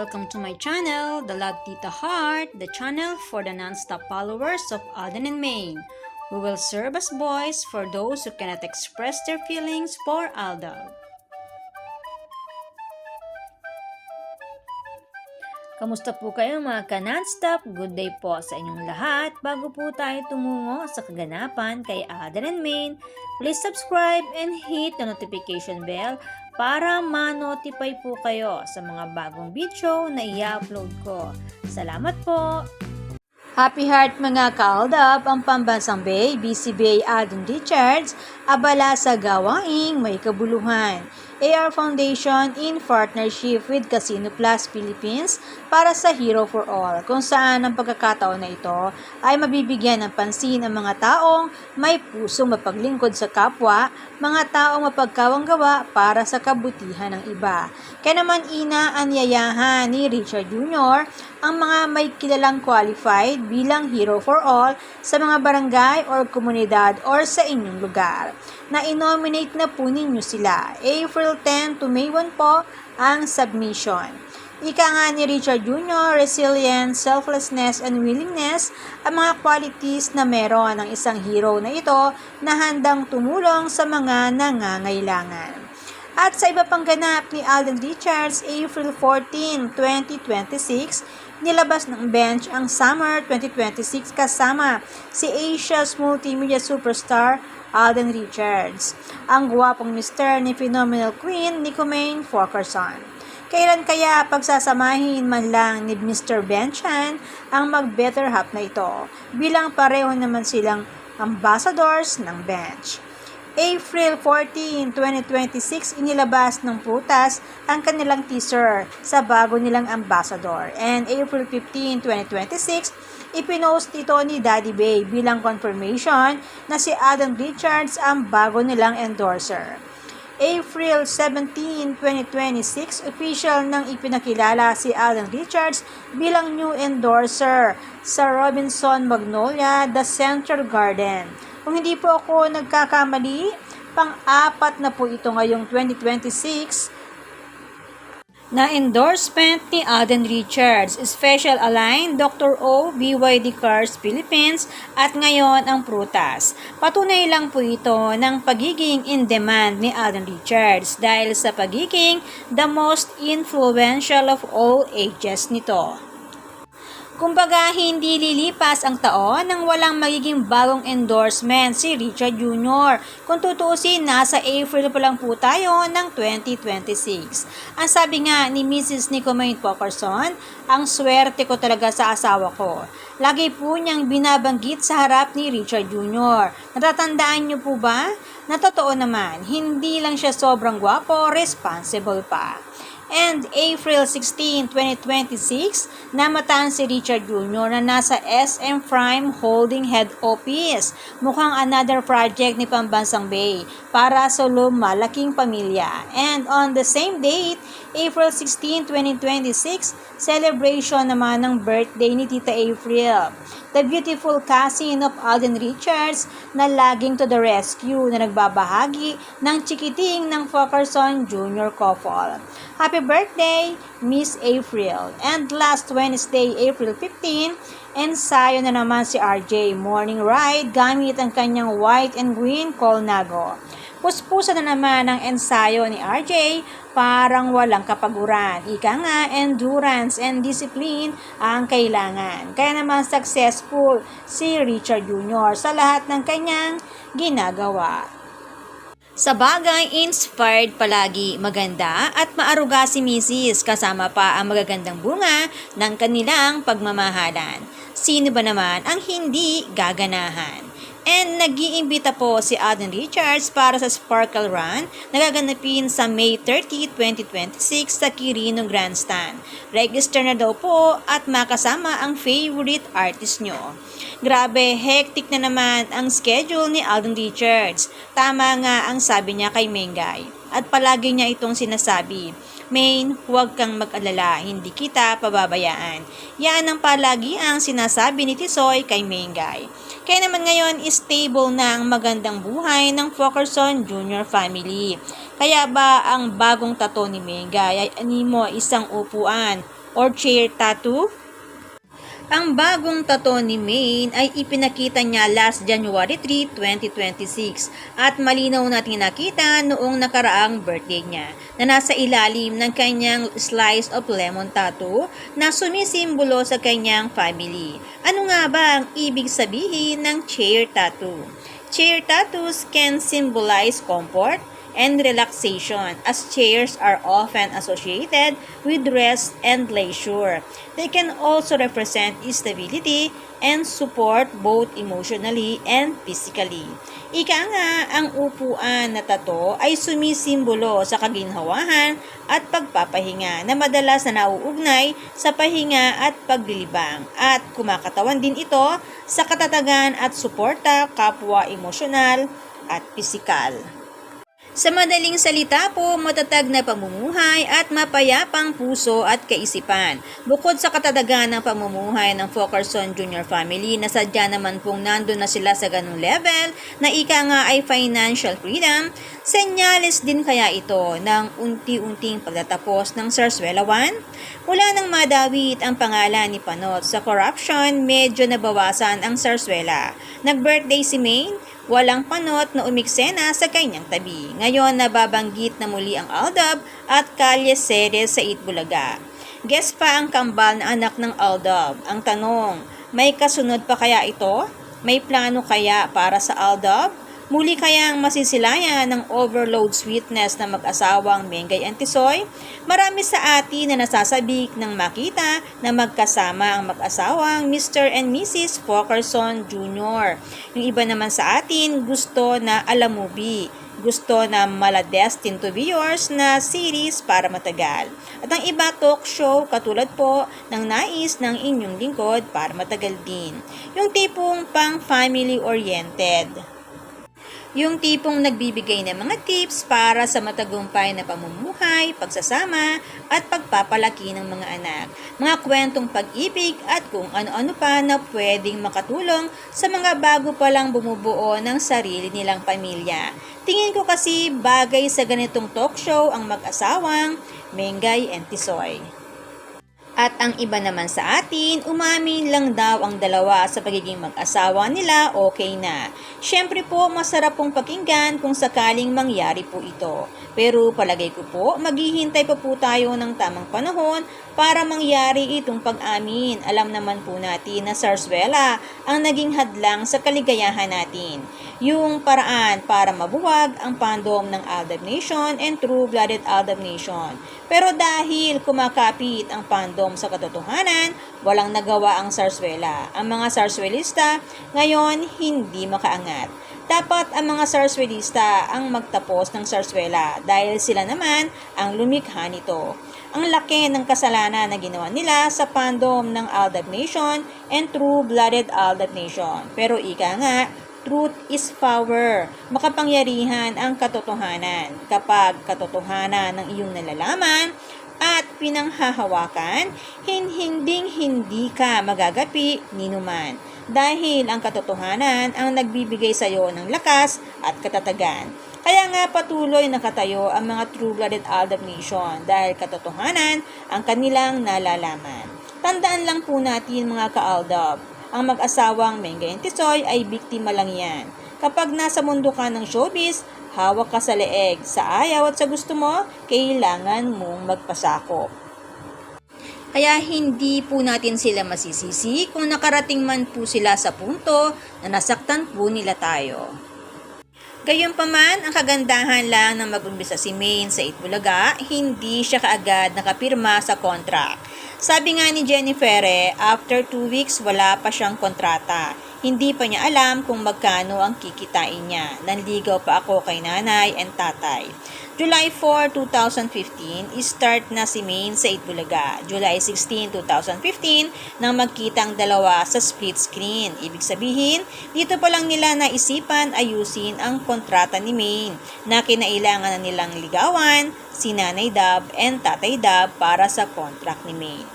welcome to my channel, The Love Tita Heart, the channel for the non-stop followers of Alden and Maine, who will serve as voice for those who cannot express their feelings for Aldab. Kamusta po kayo mga ka-non-stop? Good day po sa inyong lahat. Bago po tayo tumungo sa kaganapan kay Alden and Maine, please subscribe and hit the notification bell para ma-notify po kayo sa mga bagong video na i-upload ko. Salamat po! Happy Heart mga ka-Aldab, ang pambansang Bay, BCBA Alden Richards, abala sa gawaing may kabuluhan. AR Foundation in partnership with Casino Plus Philippines para sa Hero for All, kung saan ang pagkakataon na ito ay mabibigyan ng pansin ang mga taong may pusong mapaglingkod sa kapwa, mga taong mapagkawang gawa para sa kabutihan ng iba. Kaya naman inaanyayahan ni Richard Jr. ang mga may kilalang qualified bilang Hero for All sa mga barangay or komunidad or sa inyong lugar. Na-nominate na po ninyo sila. April 10 to May 1 po ang submission. Ika nga ni Richard Jr., resilience, selflessness, and willingness ang mga qualities na meron ng isang hero na ito na handang tumulong sa mga nangangailangan. At sa iba pang ganap ni Alden Richards, April 14, 2026, nilabas ng bench ang Summer 2026 kasama si Asia's multimedia superstar Alden Richards, ang gwapong mister ni Phenomenal Queen ni Kumain Fulkerson. Kailan kaya pagsasamahin man lang ni Mr. Benchan ang mag-better half na ito bilang pareho naman silang ambassadors ng bench. April 14, 2026, inilabas ng Prutas ang kanilang teaser sa bago nilang ambassador. And April 15, 2026, ipinost ito ni Daddy Bay bilang confirmation na si Alden Richards ang bago nilang endorser. April 17, 2026, official nang ipinakilala si Alden Richards bilang new endorser sa Robinson Magnolia, The Central Garden. Kung hindi po ako nagkakamali, pang-apat na po ito ngayong 2026 na endorsement ni Alden Richards, Special Align, Dr. O, BYD Cars Philippines at ngayon ang Prutas. Patunay lang po ito ng pagiging in-demand ni Alden Richards dahil sa pagiging the most influential of all ages nito. Kumbaga, hindi lilipas ang taon nang walang magiging bagong endorsement si Richard Jr. Kung tutuusin, nasa April pa lang po tayo ng 2026. Ang sabi nga ni Mrs. Kumain Fulkerson, ang swerte ko talaga sa asawa ko. Lagi po niyang binabanggit sa harap ni Richard Jr. Natatandaan niyo po ba? Na totoo naman, hindi lang siya sobrang gwapo, responsible pa. And April 16, 2026, namataan si Richard Jr. na nasa SM Prime Holding Head Office. Mukhang another project ni Pambansang Bay para sa lumalaking pamilya. And on the same date, April 16, 2026, celebration naman ng birthday ni Tita April. The beautiful cousin of Alden Richards na laging to the rescue na nagbabahagi ng chikiting ng Fulkerson Jr. couple. Happy birthday, Miss April! And last Wednesday, April 15, ensayo na naman si RJ morning ride gamit ang kanyang white and green Colnago. Puspusa na naman ang ensayo ni RJ, parang walang kapaguran. Ika nga, endurance and discipline ang kailangan. Kaya naman successful si Richard Jr. sa lahat ng kanyang ginagawa. Sa bagay, inspired palagi, maganda at maaruga si Mrs. kasama pa ang magagandang bunga ng kanilang pagmamahalan. Sino ba naman ang hindi gaganahan? And nag-iimbita po si Alden Richards para sa Sparkle Run na gaganapin sa May 30, 2026 sa Quirino Grandstand. Register na daw po at makasama ang favorite artist nyo. Grabe, hectic na naman ang schedule ni Alden Richards. Tama nga ang sabi niya kay Mengay. At palagi niya itong sinasabi, Maine, huwag kang mag-alala, hindi kita pababayaan. Yan ang palagi ang sinasabi ni Tisoy kay Mengay. Kaya naman ngayon, stable na ang magandang buhay ng Fulkerson Jr. family. Kaya ba ang bagong tato ni Mengay ay animo isang upuan or chair tattoo? Ang bagong tattoo ni Maine ay ipinakita niya last January 3, 2026 at malinaw natin nakita noong nakaraang birthday niya na nasa ilalim ng kanyang slice of lemon tattoo na sumisimbolo sa kanyang family. Ano nga ba ang ibig sabihin ng chair tattoo? Chair tattoos can symbolize comfort and relaxation, as chairs are often associated with rest and leisure. They can also represent stability and support both emotionally and physically. Ika nga, ang upuan na tato ay sumisimbolo sa kaginhawahan at pagpapahinga na madalas na nauugnay sa pahinga at paglilibang at kumakatawan din ito sa katatagan at suporta kapwa emosyonal at pisikal. Sa madaling salita po, matatag na pamumuhay at mapayapang puso at kaisipan. Bukod sa katatagan ng pamumuhay ng Fulkerson Jr. family na sadya naman pong nandun na sila sa ganung level na ika nga ay financial freedom, senyales din kaya ito ng unti-unting pagtatapos ng Zarzuela 1? Mula nang madawit ang pangalan ni Panot sa corruption, medyo nabawasan ang Zarzuela. Nag-birthday si Maine, walang Panot na umiksena sa kanyang tabi. Ngayon nababanggit na muli ang Aldab at Kalye Ceres sa Itbulaga. Guest pa ang kambal na anak ng Aldab. Ang tanong, may kasunod pa kaya ito? May plano kaya para sa Aldab? Muli kayang masisilayan ng overload sweetness ng mag-asawang Mengay and Tisoy? Marami sa atin na nasasabik ng makita na magkasama ang mag-asawang Mr. and Mrs. Fulkerson Jr. Yung iba naman sa atin gusto na alamubi, gusto na Destined to be Yours na series para matagal. At ang iba talk show katulad po ng nais ng inyong lingkod para matagal din. Yung tipong pang family oriented. Yung tipong nagbibigay ng mga tips para sa matagumpay na pamumuhay, pagsasama, at pagpapalaki ng mga anak. Mga kwentong pag-ibig at kung ano-ano pa na pwedeng makatulong sa mga bago pa lang bumubuo ng sarili nilang pamilya. Tingin ko kasi bagay sa ganitong talk show ang mag-asawang Mengay and Tisoy. At ang iba naman sa atin, umamin lang daw ang dalawa sa pagiging mag-asawa nila, okay na. Siyempre po, masarap pong pakinggan kung sakaling mangyari po ito. Pero palagay ko po, maghihintay pa po tayo ng tamang panahon para mangyari itong pag-amin. Alam naman po natin na Zarzuela ang naging hadlang sa kaligayahan natin. Yung paraan para mabuwag ang fandom ng Aldab Nation and True-Blooded Aldab Nation. Pero dahil kumakapit ang fandom sa katotohanan, walang nagawa ang Zarzuela. Ang mga Zarzuelista ngayon hindi makaangat. Dapat ang mga Zarzuelista ang magtapos ng Zarzuela dahil sila naman ang lumikha nito. Ang laki ng kasalanan na ginawa nila sa fandom ng Aldab Nation and True-Blooded Aldab Nation. Pero ika nga, truth is power. Makapangyarihan ang katotohanan. Kapag katotohanan ng iyong nalalaman at pinanghahawakan, hindi ka magagapi ninuman. Dahil ang katotohanan ang nagbibigay sa iyo ng lakas at katatagan. Kaya nga patuloy nakatayo ang mga True-Blooded Aldab Nation dahil katotohanan ang kanilang nalalaman. Tandaan lang po natin mga ka-Aldab, ang mag-asawang Mengay and Tisoy ay biktima lang yan. Kapag nasa mundo ka ng showbiz, hawak ka sa leeg. Sa ayaw at sa gusto mo, kailangan mong magpasakop. Kaya hindi po natin sila masisisi kung nakarating man po sila sa punto na nasaktan po nila tayo. Gayunpaman, ang kagandahan lang na mag-umpisa si Maine sa Itbulaga, hindi siya kaagad nakapirma sa contract. Sabi nga ni Jennifer, after 2 weeks wala pa siyang kontrata. Hindi pa niya alam kung magkano ang kikitain niya. Nanligaw pa ako kay nanay and tatay. July 4, 2015, start na si Maine sa Itbulaga. July 16, 2015, nang magkitang dalawa sa split screen. Ibig sabihin, dito pa lang nila naisipan ayusin ang kontrata ni Maine na kinailangan na nilang ligawan si Nanay Dab and Tatay Dab para sa contract ni Maine.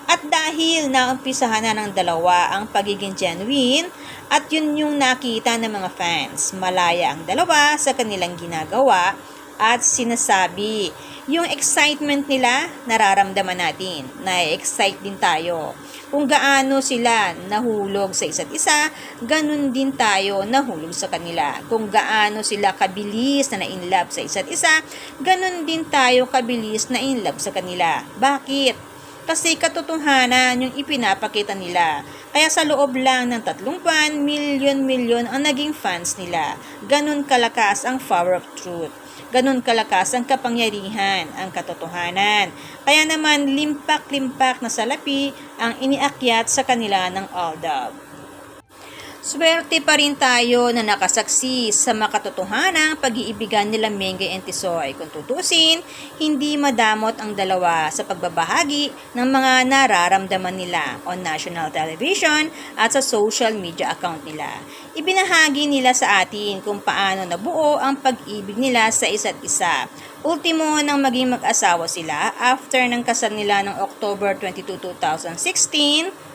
At dahil naumpisahan na ng dalawa ang pagiging genuine at yun yung nakita ng mga fans, malaya ang dalawa sa kanilang ginagawa at sinasabi, Yung excitement nila, nararamdaman natin. Na-excite din tayo. Kung gaano sila nahulog sa isa't isa, ganun din tayo nahulog sa kanila. Kung gaano sila kabilis na na-inlove sa isa't isa, ganun din tayo kabilis na in-love sa kanila. Bakit? Kasi katotohanan yung ipinapakita nila. Kaya sa loob lang ng 3 buwan, milyon-milyon ang naging fans nila. Ganun kalakas ang power of truth. Ganun kalakas ang kapangyarihan, ang katotohanan. Kaya naman limpak-limpak na salapi ang iniakyat sa kanila ng Aldab. Swerte pa rin tayo na nakasaksi sa makatotohanang pag-iibigan nila Mengay and Tisoy. Kung tutusin, hindi madamot ang dalawa sa pagbabahagi ng mga nararamdaman nila on national television at sa social media account nila. Ibinahagi nila sa atin kung paano nabuo ang pag-ibig nila sa isa't isa. Ultimo nang maging mag-asawa sila after ng kasal nila ng October 22, 2016,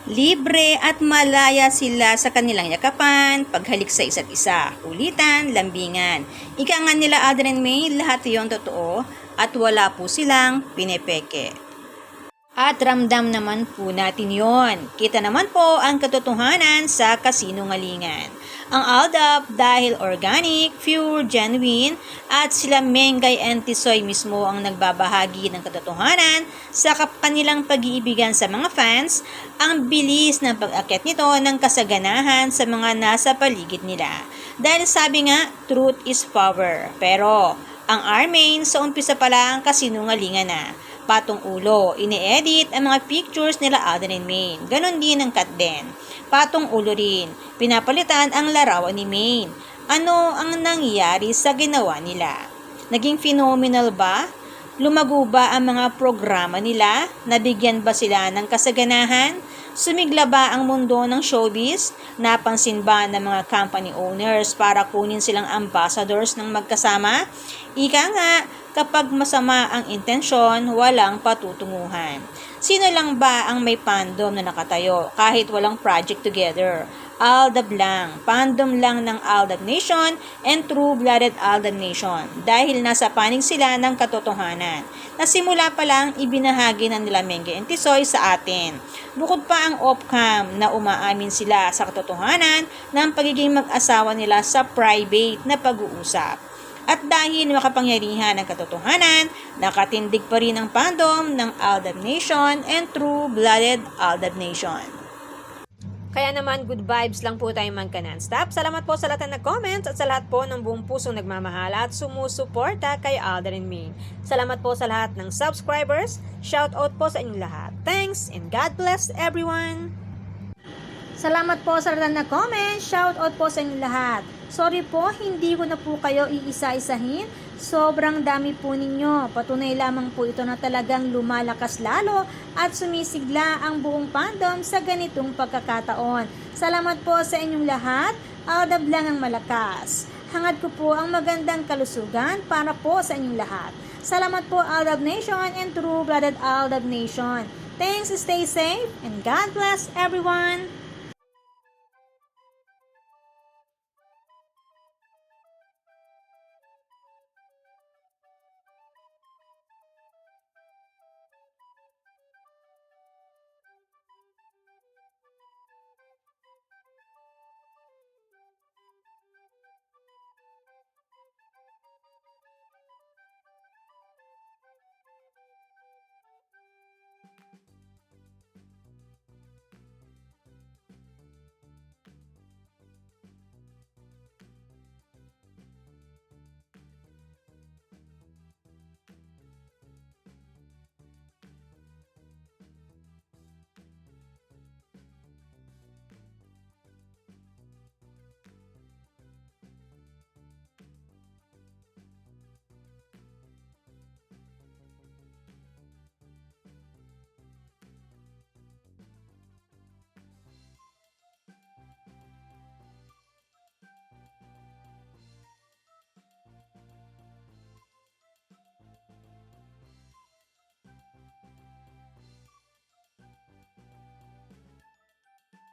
libre at malaya sila sa kanilang yakapan, paghalik sa isa't isa, kulitan, lambingan. Ika nga nila Alden and May, lahat yon totoo at wala po silang pinepeke. At ramdam naman po natin yon. Kita naman po ang katotohanan sa kasinungalingan. Ang Aldab dahil organic, pure, genuine at sila Mengay and Tisoy mismo ang nagbabahagi ng katotohanan sa kanilang pag-iibigan sa mga fans, ang bilis ng pag-akyat nito ng kasaganahan sa mga nasa paligid nila. Dahil sabi nga, truth is power. Pero ang Armain sa umpisa pa lang kasinungalingan na. Patong ulo, ini-edit ang mga pictures nila Alden and Maine. Ganon din ang Kat Den. Patong ulo rin, pinapalitan ang larawan ni Maine. Ano ang nangyayari sa ginawa nila? Naging phenomenal ba? Lumago ba ang mga programa nila? Nabigyan ba sila ng kasaganahan? Sumigla ba ang mundo ng showbiz? Napansin ba ng mga company owners para kunin silang ambassadors ng magkasama? Ika nga, kapag masama ang intensyon, walang patutunguhan. Sino lang ba ang may fandom na nakatayo kahit walang project together? Aldab lang, fandom lang ng Aldab Nation and true-blooded Aldab Nation dahil nasa panig sila ng katotohanan na simula pa lang ibinahagi ng nila Mengay and Tisoy sa atin. Bukod pa ang off-cam na umaamin sila sa katotohanan ng pagiging mag-asawa nila sa private na pag-uusap. At dahil makapangyarihan ang katotohanan, nakatindig pa rin ang fandom ng Aldab Nation and true-blooded Aldab Nation. Kaya naman, good vibes lang po tayo magka-nonstop. Salamat po sa lahat ng nag-comments at sa lahat po ng buong pusong nagmamahal at sumusuporta kay Alden and Maine. Salamat po sa lahat ng subscribers. Shout out po sa inyong lahat. Thanks and God bless everyone! Salamat po sa lahat ng nag-comment. Shout out po sa inyong lahat. Sorry po, hindi ko na po kayo iisa-isahin. Sobrang dami po ninyo. Patunay lamang po ito na talagang lumalakas lalo at sumisigla ang buong fandom sa ganitong pagkakataon. Salamat po sa inyong lahat. Aldab lang ang malakas. Hangad ko po ang magandang kalusugan para po sa inyong lahat. Salamat po Aldab Nation and true-blooded Aldab Nation. Thanks, stay safe, and God bless everyone!